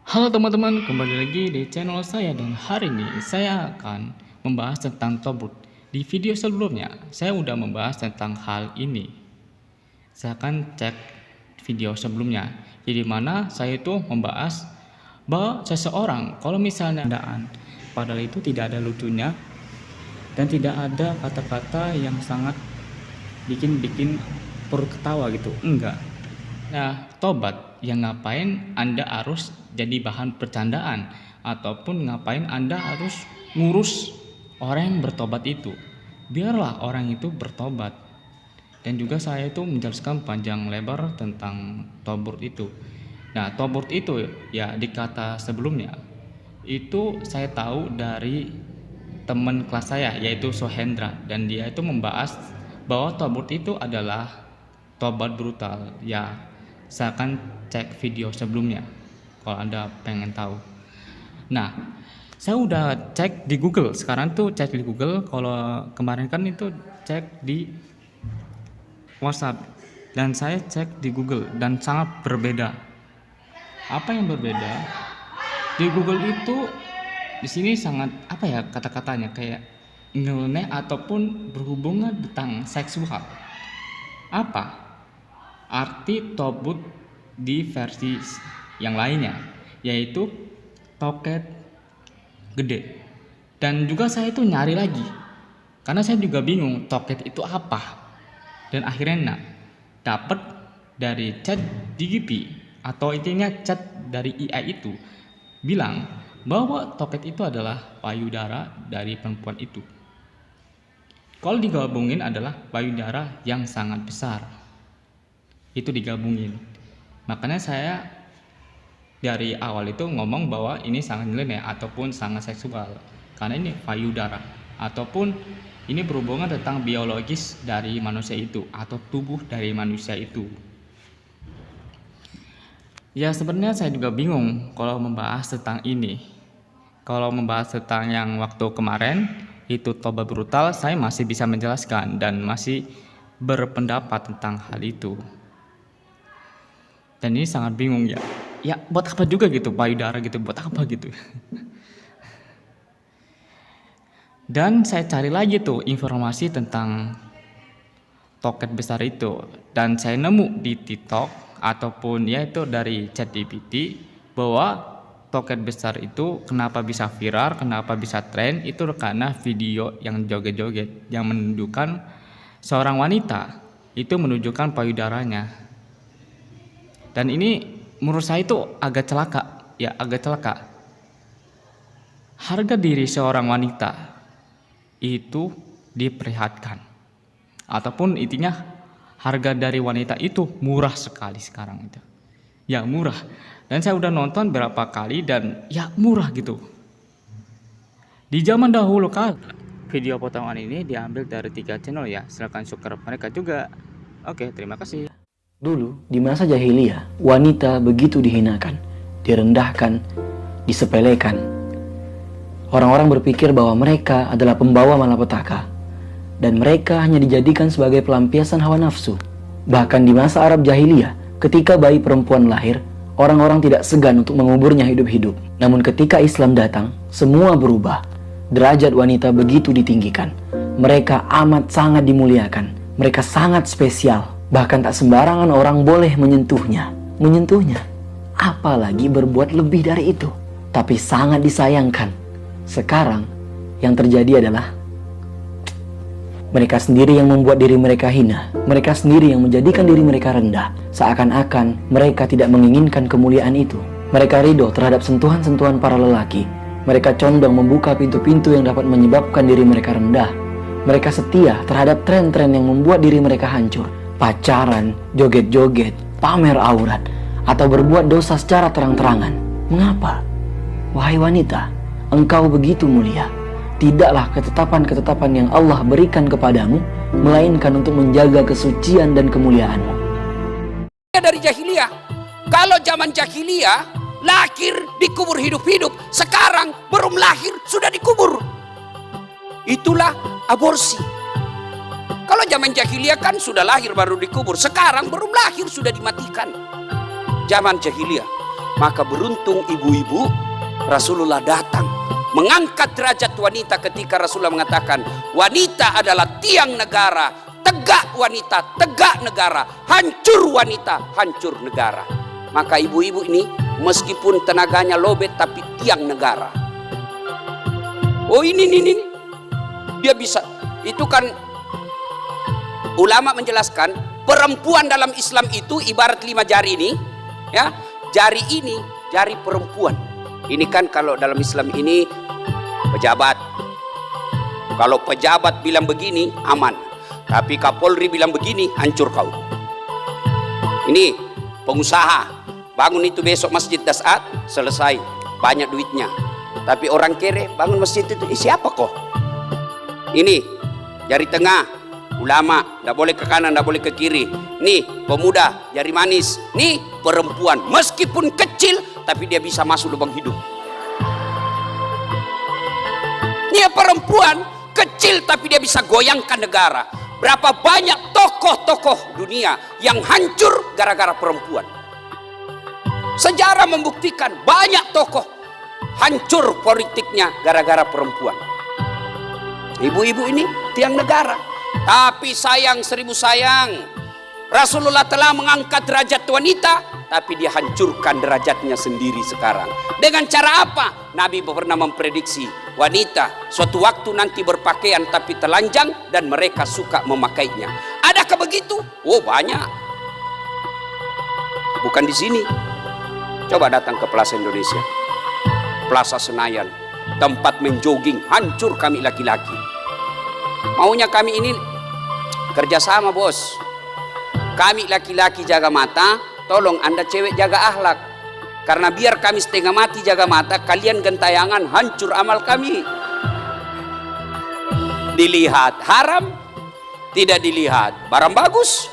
Halo teman-teman, kembali lagi di channel saya dan hari ini saya akan membahas tentang tobat. Di video sebelumnya, saya udah membahas tentang hal ini. Saya akan cek video sebelumnya, di mana saya itu membahas bahwa seseorang kalau misalnya andaan, padahal itu tidak ada lucunya dan tidak ada kata-kata yang sangat bikin perut ketawa gitu, enggak. Nah, tobat yang ngapain Anda harus jadi bahan bercandaan ataupun ngapain Anda harus ngurus orang yang bertobat itu. Biarlah orang itu bertobat. Dan juga saya itu menjelaskan panjang lebar tentang tobat itu. Nah, tobat itu ya di kata sebelumnya itu saya tahu dari teman kelas saya yaitu Sohendra, dan dia itu membahas bahwa tobat itu adalah tobat brutal. Ya, saya akan cek video sebelumnya kalau Anda pengen tahu. Nah, saya udah cek di Google. Sekarang tuh cek di Google. Kalau kemarin kan itu cek di WhatsApp, dan saya cek di Google dan sangat berbeda. Apa yang berbeda? Di Google itu di sini sangat apa ya kata-katanya kayak nyeleneh ataupun berhubungan tentang seksual. Apa arti tobat di versi yang lainnya, yaitu toket gede. Dan juga saya itu nyari lagi karena saya juga bingung toket itu apa, dan akhirnya dapat dari chat GTP atau intinya chat dari AI itu bilang bahwa toket itu adalah payudara dari perempuan itu. Kalau digabungin adalah payudara yang sangat besar. Itu digabungin. Makanya saya dari awal itu ngomong bahwa ini sangat nyeleneh ataupun sangat seksual. Karena ini payudara ataupun ini berhubungan tentang biologis dari manusia itu atau tubuh dari manusia itu. Ya sebenarnya saya juga bingung kalau membahas tentang ini. Kalau membahas tentang yang waktu kemarin itu tobat brutal, saya masih bisa menjelaskan dan masih berpendapat tentang hal itu. Dan ini sangat bingung ya. Ya buat apa juga gitu payudara gitu, buat apa gitu. Dan saya cari lagi tuh informasi tentang toket besar itu, dan saya nemu di TikTok ataupun ya itu dari ChatGPT bahwa toket besar itu kenapa bisa viral, kenapa bisa tren, itu karena video yang joget-joget yang menunjukkan seorang wanita itu menunjukkan payudaranya. Dan ini menurut saya itu agak celaka, ya agak celaka. Harga diri seorang wanita itu diperlihatkan, ataupun intinya harga dari wanita itu murah sekali sekarang itu. Ya murah. Dan saya udah nonton berapa kali dan ya murah gitu. Di zaman dahulu kala video potongan ini diambil dari 3 channel ya. Silahkan subscribe mereka juga. Oke, terima kasih. Dulu, di masa jahiliyah, wanita begitu dihinakan, direndahkan, disepelekan. Orang-orang berpikir bahwa mereka adalah pembawa malapetaka, dan mereka hanya dijadikan sebagai pelampiasan hawa nafsu. Bahkan di masa Arab jahiliyah, ketika bayi perempuan lahir, orang-orang tidak segan untuk menguburnya hidup-hidup. Namun ketika Islam datang, semua berubah. Derajat wanita begitu ditinggikan. Mereka amat sangat dimuliakan. Mereka sangat spesial. Bahkan tak sembarangan orang boleh menyentuhnya. Apalagi berbuat lebih dari itu. Tapi sangat disayangkan. Sekarang, yang terjadi adalah mereka sendiri yang membuat diri mereka hina. Mereka sendiri yang menjadikan diri mereka rendah. Seakan-akan mereka tidak menginginkan kemuliaan itu. Mereka ridho terhadap sentuhan-sentuhan para lelaki. Mereka condong membuka pintu-pintu yang dapat menyebabkan diri mereka rendah. Mereka setia terhadap tren-tren yang membuat diri mereka hancur. Pacaran, joget-joget, pamer aurat, atau berbuat dosa secara terang-terangan. Mengapa? Wahai wanita, engkau begitu mulia. Tidaklah ketetapan-ketetapan yang Allah berikan kepadamu, melainkan untuk menjaga kesucian dan kemuliaanmu. Dari jahiliyah, kalau zaman jahiliyah lahir dikubur hidup-hidup, sekarang belum lahir sudah dikubur. Itulah aborsi. Kalau zaman jahiliyah kan sudah lahir baru dikubur, sekarang belum lahir sudah dimatikan. Zaman jahiliyah. Maka beruntung ibu-ibu, Rasulullah datang mengangkat derajat wanita ketika Rasulullah mengatakan wanita adalah tiang negara, tegak wanita, tegak negara, hancur wanita, hancur negara. Maka ibu-ibu ini meskipun tenaganya lobet tapi tiang negara. Oh ini dia bisa. Itu kan ulama menjelaskan perempuan dalam Islam itu ibarat 5 jari ini, ya. Jari ini jari perempuan. Ini kan kalau dalam Islam ini pejabat. Kalau pejabat bilang begini aman. Tapi Kapolri bilang begini hancur kau. Ini pengusaha bangun itu besok masjid Dasat selesai banyak duitnya. Tapi orang kere bangun masjid itu siapa kok? Ini jari tengah ulama, tidak boleh ke kanan, tidak boleh ke kiri. Nih pemuda, jari manis. Nih perempuan, meskipun kecil tapi dia bisa masuk lubang hidung. Nih perempuan kecil tapi dia bisa goyangkan negara. Berapa banyak tokoh-tokoh dunia yang hancur gara-gara perempuan. Sejarah membuktikan banyak tokoh hancur politiknya gara-gara perempuan. Ibu-ibu ini tiang negara. Tapi sayang 1000 sayang, Rasulullah telah mengangkat derajat wanita, tapi dia hancurkan derajatnya sendiri sekarang. Dengan cara apa? Nabi pernah memprediksi wanita suatu waktu nanti berpakaian tapi telanjang dan mereka suka memakainya. Adakah begitu? Oh banyak. Bukan di sini. Coba datang ke Plaza Indonesia, Plaza Senayan, tempat menjogging, hancur kami laki-laki. Maunya kami ini kerjasama bos. Kami laki-laki jaga mata, tolong anda cewek jaga akhlak. Karena biar kami setengah mati jaga mata, kalian gentayangan, hancur amal kami. Dilihat haram, tidak dilihat barang bagus.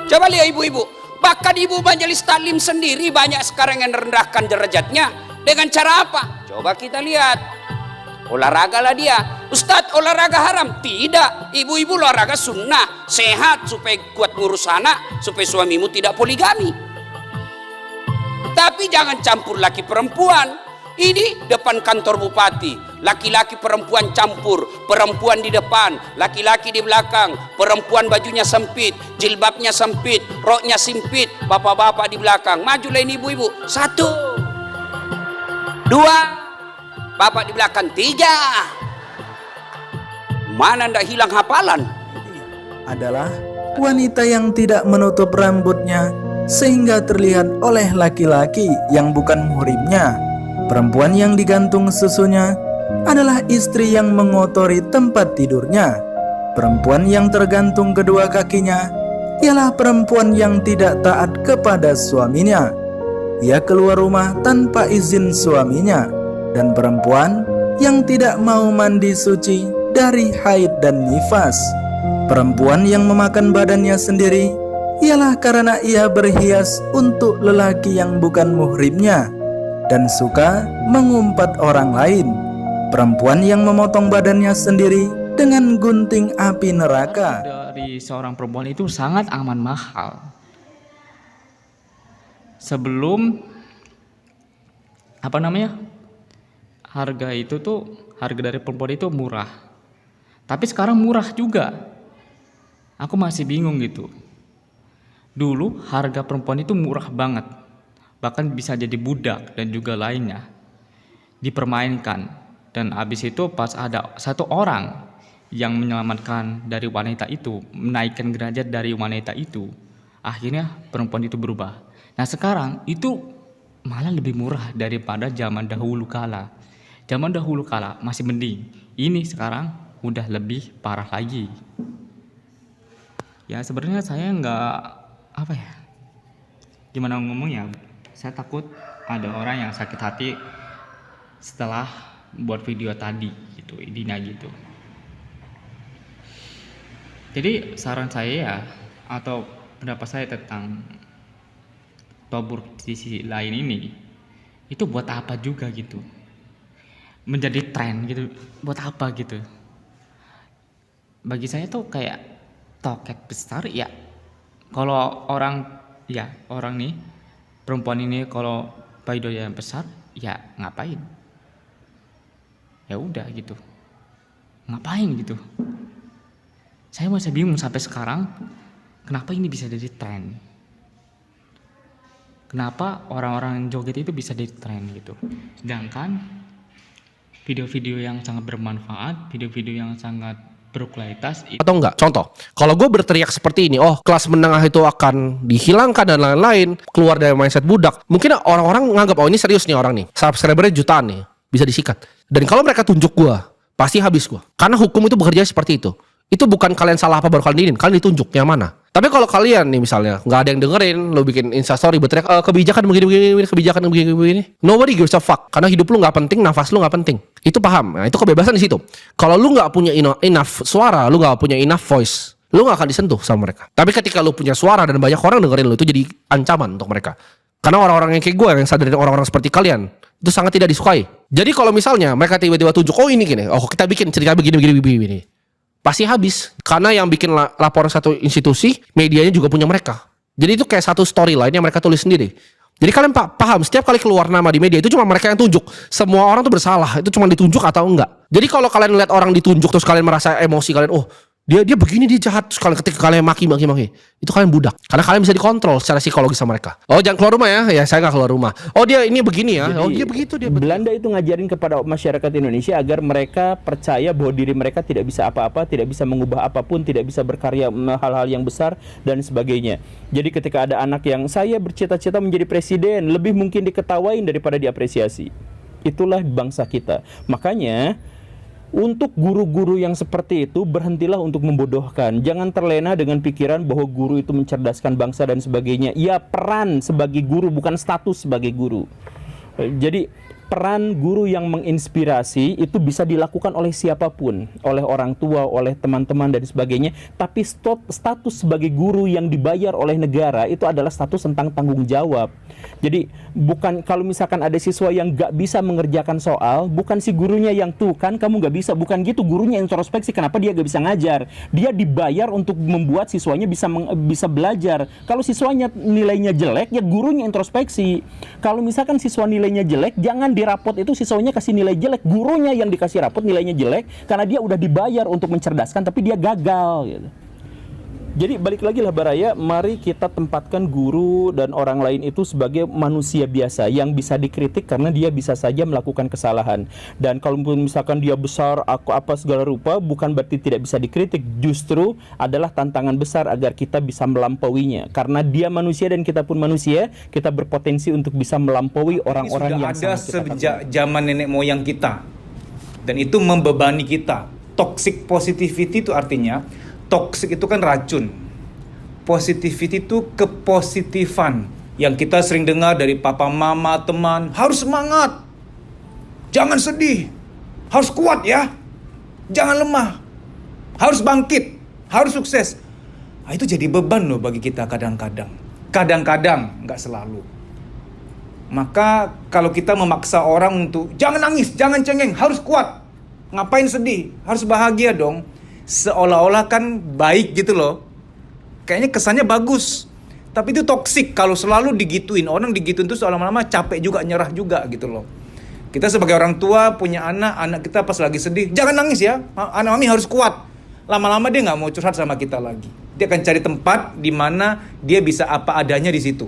Coba lihat ibu-ibu. Bahkan ibu majelis taklim sendiri banyak sekarang yang merendahkan derajatnya. Dengan cara apa? Coba kita lihat. Olahraga lah dia. Ustadz olahraga haram? Tidak. Ibu-ibu olahraga sunnah, sehat supaya kuat ngurus anak, supaya suamimu tidak poligami. Tapi jangan campur laki perempuan. Ini depan kantor bupati, laki-laki perempuan campur, perempuan di depan, laki-laki di belakang, perempuan bajunya sempit, jilbabnya sempit, roknya sempit, bapak-bapak di belakang. Majulah ini ibu-ibu. 1, 2, bapak di belakang. 3. Mana ndak hilang hafalan? Adalah wanita yang tidak menutup rambutnya sehingga terlihat oleh laki-laki yang bukan muhrimnya. Perempuan yang digantung susunya adalah istri yang mengotori tempat tidurnya. Perempuan yang tergantung kedua kakinya ialah perempuan yang tidak taat kepada suaminya. Ia keluar rumah tanpa izin suaminya. Dan perempuan yang tidak mau mandi suci dari haid dan nifas. Perempuan yang memakan badannya sendiri ialah karena ia berhias untuk lelaki yang bukan muhrimnya dan suka mengumpat orang lain. Perempuan yang memotong badannya sendiri dengan gunting api neraka. Dari seorang perempuan itu sangat aman mahal. Sebelum harga itu tuh, harga dari perempuan itu murah. Tapi sekarang murah juga. Aku masih bingung gitu. Dulu harga perempuan itu murah banget. Bahkan bisa jadi budak dan juga lainnya. Dipermainkan. Dan habis itu pas ada satu orang yang menyelamatkan dari wanita itu, menaikkan derajat dari wanita itu, akhirnya perempuan itu berubah. Nah sekarang itu malah lebih murah daripada zaman dahulu kala. Zaman dahulu kala masih mending. Ini sekarang udah lebih parah lagi. Ya sebenarnya saya nggak gimana ngomongnya. Saya takut ada orang yang sakit hati setelah buat video tadi gitu, intinya gitu. Jadi saran saya ya, atau pendapat saya tentang tobur di sisi lain ini, itu buat apa juga gitu, menjadi tren gitu, buat apa gitu. Bagi saya tuh kayak toket besar ya. Kalau orang ya orang nih, perempuan ini kalau payudara yang besar, ya ngapain? Ya udah gitu. Ngapain gitu? Saya masih bingung sampai sekarang kenapa ini bisa jadi tren. Kenapa orang-orang joget itu bisa jadi tren gitu. Sedangkan video-video yang sangat bermanfaat, video-video yang sangat berkualitas Atau enggak? Contoh, kalau gue berteriak seperti ini, oh kelas menengah itu akan dihilangkan dan lain-lain, keluar dari mindset budak, mungkin orang-orang nganggap, oh ini serius nih orang nih, subscribernya jutaan nih, bisa disikat. Dan kalau mereka tunjuk gue, pasti habis gue. Karena hukum itu bekerja seperti itu. Itu bukan kalian salah apa baru kalian ditunjuk, yang mana. Tapi kalau kalian nih misalnya nggak ada yang dengerin, lo bikin instastory berteriak kebijakan begini, kebijakan begini, nobody gives a fuck. Karena hidup lu nggak penting, nafas lu nggak penting. Itu paham. Nah, itu kebebasan di situ. Kalau lu nggak punya enough suara, lu nggak punya enough voice, lu nggak akan disentuh sama mereka. Tapi ketika lu punya suara dan banyak orang dengerin lu, itu jadi ancaman untuk mereka. Karena orang-orang yang kayak gue, yang sadar dari orang-orang seperti kalian, itu sangat tidak disukai. Jadi kalau misalnya mereka tiba-tiba tunjuk, oh ini gini, oh kita bikin cerita begini, pasti habis. Karena yang bikin laporan satu institusi, medianya juga punya mereka. Jadi itu kayak satu storyline yang mereka tulis sendiri. Jadi kalian paham, setiap kali keluar nama di media itu cuma mereka yang tunjuk. Semua orang tuh bersalah, itu cuma ditunjuk atau enggak. Jadi kalau kalian lihat orang ditunjuk terus kalian merasa emosi, kalian oh dia begini, dia jahat, terus kalian ketika kalian maki, itu kalian budak. Karena kalian bisa dikontrol secara psikologis sama mereka. Oh jangan keluar rumah ya saya nggak keluar rumah. Oh dia ini begini ya. Jadi, oh dia begitu dia. Belanda itu ngajarin kepada masyarakat Indonesia agar mereka percaya bahwa diri mereka tidak bisa apa-apa, tidak bisa mengubah apapun, tidak bisa berkarya hal-hal yang besar dan sebagainya. Jadi ketika ada anak yang saya bercita-cita menjadi presiden, lebih mungkin diketawain daripada diapresiasi. Itulah bangsa kita. Makanya untuk guru-guru yang seperti itu, berhentilah untuk membodohkan. Jangan terlena dengan pikiran bahwa guru itu mencerdaskan bangsa dan sebagainya. Ya, peran sebagai guru, bukan status sebagai guru. Jadi peran guru yang menginspirasi itu bisa dilakukan oleh siapapun, oleh orang tua, oleh teman-teman dan sebagainya. Tapi status sebagai guru yang dibayar oleh negara itu adalah status tentang tanggung jawab. Jadi bukan kalau misalkan ada siswa yang gak bisa mengerjakan soal, bukan si gurunya yang tuh kan kamu gak bisa, bukan gitu. Gurunya introspeksi kenapa dia gak bisa ngajar. Dia dibayar untuk membuat siswanya bisa belajar. Kalau siswanya nilainya jelek, ya gurunya introspeksi. Kalau misalkan siswa nilainya jelek, jangan di rapot itu siswanya kasih nilai jelek, gurunya yang dikasih rapot nilainya jelek karena dia udah dibayar untuk mencerdaskan tapi dia gagal gitu. Jadi balik lagi lah Baraya, mari kita tempatkan guru dan orang lain itu sebagai manusia biasa yang bisa dikritik karena dia bisa saja melakukan kesalahan. Dan kalau misalkan dia besar, aku apa segala rupa, bukan berarti tidak bisa dikritik, justru adalah tantangan besar agar kita bisa melampauinya. Karena dia manusia dan kita pun manusia, kita berpotensi untuk bisa melampaui orang-orang yang sudah ada sejak zaman nenek moyang kita. Dan itu membebani kita. Toxic positivity itu artinya toxic itu kan racun. Positivity itu kepositifan yang kita sering dengar dari papa, mama, teman. Harus semangat. Jangan sedih. Harus kuat ya. Jangan lemah. Harus bangkit. Harus sukses. Nah, itu jadi beban loh bagi kita kadang-kadang. Kadang-kadang, nggak selalu. Maka kalau kita memaksa orang untuk jangan nangis, jangan cengeng, harus kuat. Ngapain sedih? Harus bahagia dong. Seolah-olah kan baik gitu loh. Kayaknya kesannya bagus. Tapi itu toksik kalau selalu digituin. Orang digituin tuh lama-lama capek juga, nyerah juga gitu loh. Kita sebagai orang tua punya anak kita pas lagi sedih, jangan nangis ya. Anak mami harus kuat. Lama-lama dia nggak mau curhat sama kita lagi. Dia akan cari tempat di mana dia bisa apa adanya di situ.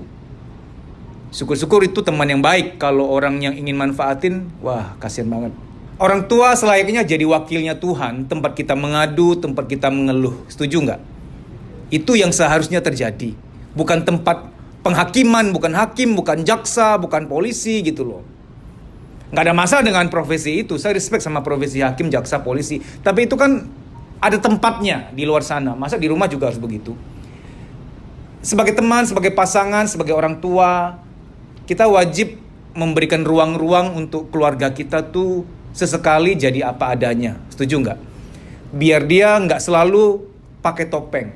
Syukur-syukur itu teman yang baik. Kalau orang yang ingin manfaatin, wah kasihan banget. Orang tua selayaknya jadi wakilnya Tuhan, tempat kita mengadu, tempat kita mengeluh. Setuju nggak? Itu yang seharusnya terjadi. Bukan tempat penghakiman, bukan hakim, bukan jaksa, bukan polisi gitu loh. Nggak ada masalah dengan profesi itu. Saya respect sama profesi hakim, jaksa, polisi. Tapi itu kan ada tempatnya di luar sana. Masa di rumah juga harus begitu? Sebagai teman, sebagai pasangan, sebagai orang tua, kita wajib memberikan ruang-ruang untuk keluarga kita tuh sesekali jadi apa adanya. Setuju nggak? Biar dia nggak selalu pakai topeng.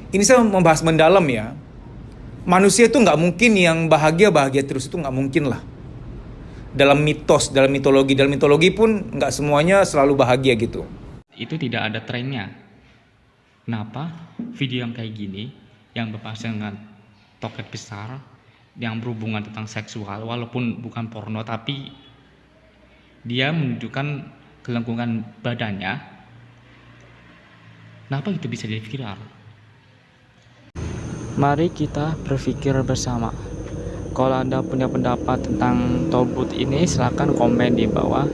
Ini saya membahas mendalam ya. Manusia itu nggak mungkin yang bahagia terus, itu nggak mungkin lah. Dalam mitos, dalam mitologi pun nggak semuanya selalu bahagia gitu. Itu tidak ada trennya. Kenapa video yang kayak gini yang berpasangan toket besar yang berhubungan tentang seksual, walaupun bukan porno tapi dia menunjukkan kelengkungan badannya. Kenapa itu bisa jadi viral? Mari kita berpikir bersama. Kalau Anda punya pendapat tentang togut ini, silahkan komen di bawah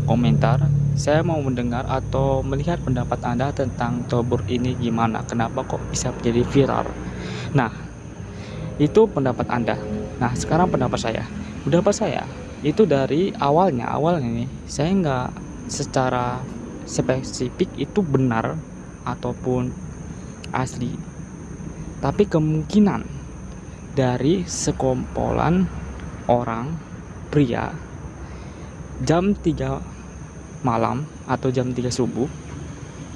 komentar. Saya mau mendengar atau melihat pendapat Anda tentang togut ini gimana. Kenapa kok bisa menjadi viral? Nah, itu pendapat Anda. Nah, sekarang pendapat saya. Pendapat saya itu dari awalnya nih, saya nggak secara spesifik itu benar ataupun asli, tapi kemungkinan dari sekumpulan orang pria jam 3 malam atau jam 3 subuh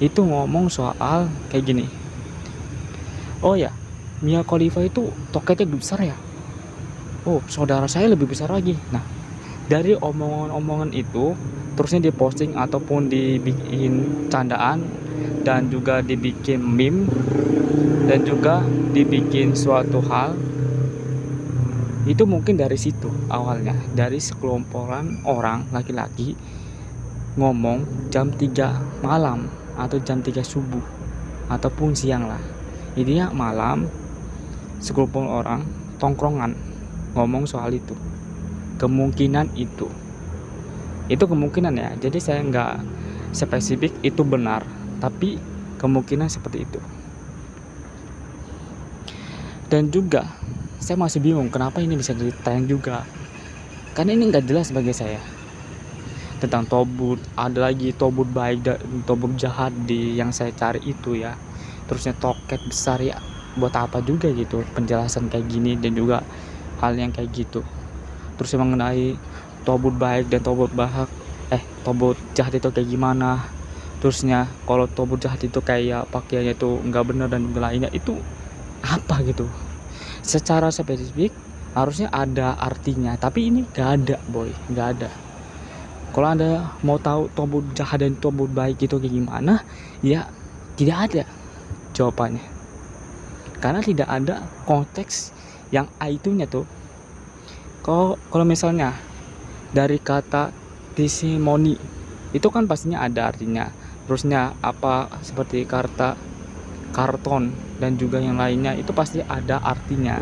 itu ngomong soal kayak gini. Oh ya, Mia Khalifa itu toketnya besar ya. Oh, saudara saya lebih besar lagi. Nah, dari omongan-omongan itu terusnya diposting ataupun dibikin candaan dan juga dibikin meme dan juga dibikin suatu hal. Itu mungkin dari situ awalnya, dari sekelompokan orang laki-laki ngomong jam 3 malam atau jam 3 subuh ataupun siang lah. Intinya malam sekelompok orang tongkrongan ngomong soal itu. Kemungkinan itu kemungkinan ya. Jadi saya nggak spesifik itu benar, tapi kemungkinan seperti itu. Dan juga saya masih bingung kenapa ini bisa jadi tren juga, karena ini nggak jelas bagi saya tentang togut. Ada lagi togut baik dan togut jahat yang saya cari itu ya. Terusnya toket besar ya, buat apa juga gitu penjelasan kayak gini dan juga hal yang kayak gitu. Terus mengenai togut baik dan togut togut jahat itu kayak gimana. Terusnya kalau togut jahat itu kayak pakaiannya itu nggak benar dan lainnya, itu apa gitu. Secara spesifik harusnya ada artinya, tapi ini nggak ada boy, nggak ada. Kalau Anda mau tahu togut jahat dan togut baik itu kayak gimana, ya tidak ada jawabannya, karena tidak ada konteks yang itunya tuh. Kalau misalnya dari kata testimoni itu kan pastinya ada artinya. Terusnya apa seperti karton dan juga yang lainnya itu pasti ada artinya.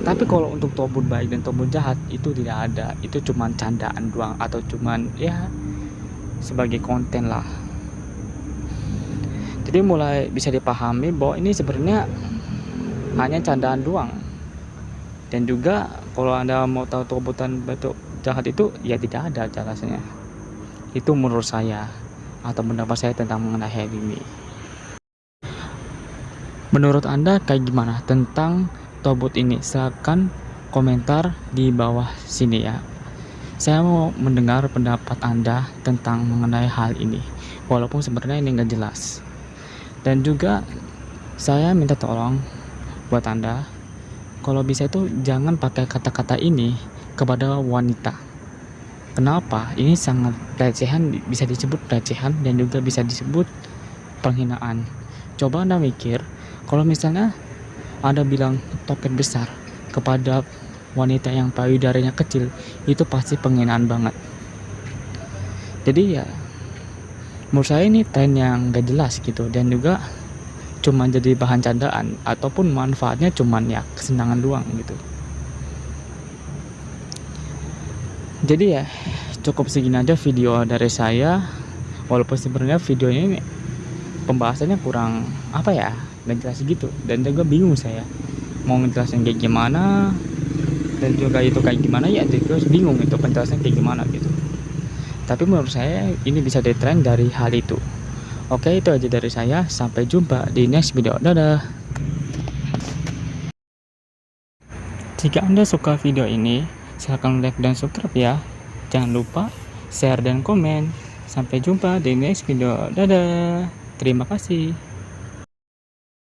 Tapi kalau untuk togut baik dan togut jahat itu tidak ada. Itu cuman candaan doang atau cuman ya sebagai konten lah. Jadi mulai bisa dipahami bahwa ini sebenarnya hanya candaan doang. Dan juga kalau Anda mau tahu tobutan bentuk jahat itu ya tidak ada jelasnya. Itu menurut saya atau pendapat saya tentang mengenai hal ini. Menurut Anda kayak gimana tentang togut ini? Silakan komentar di bawah sini ya. Saya mau mendengar pendapat Anda tentang mengenai hal ini, walaupun sebenarnya ini nggak jelas. Dan juga saya minta tolong buat Anda, kalau bisa itu jangan pakai kata-kata ini kepada wanita. Kenapa? Ini sangat pelecehan, bisa disebut pelecehan dan juga bisa disebut penghinaan. Coba Anda mikir, kalau misalnya Anda bilang toket besar kepada wanita yang payudaranya kecil, itu pasti penghinaan banget. Jadi ya menurut saya ini tren yang gak jelas gitu, dan juga cuma jadi bahan candaan ataupun manfaatnya cuman ya kesenangan doang gitu. Jadi ya cukup segini aja video dari saya, walaupun sebenarnya video ini pembahasannya kurang apa ya, gak jelas gitu, dan juga bingung saya mau ngejelasin kayak gimana dan juga itu kayak gimana ya, terus bingung itu penjelasan kayak gimana gitu. Tapi menurut saya ini bisa ditren dari hal itu. Oke, itu aja dari saya. Sampai jumpa di next video. Dadah. Jika Anda suka video ini, silahkan like dan subscribe ya. Jangan lupa share dan komen. Sampai jumpa di next video. Dadah. Terima kasih.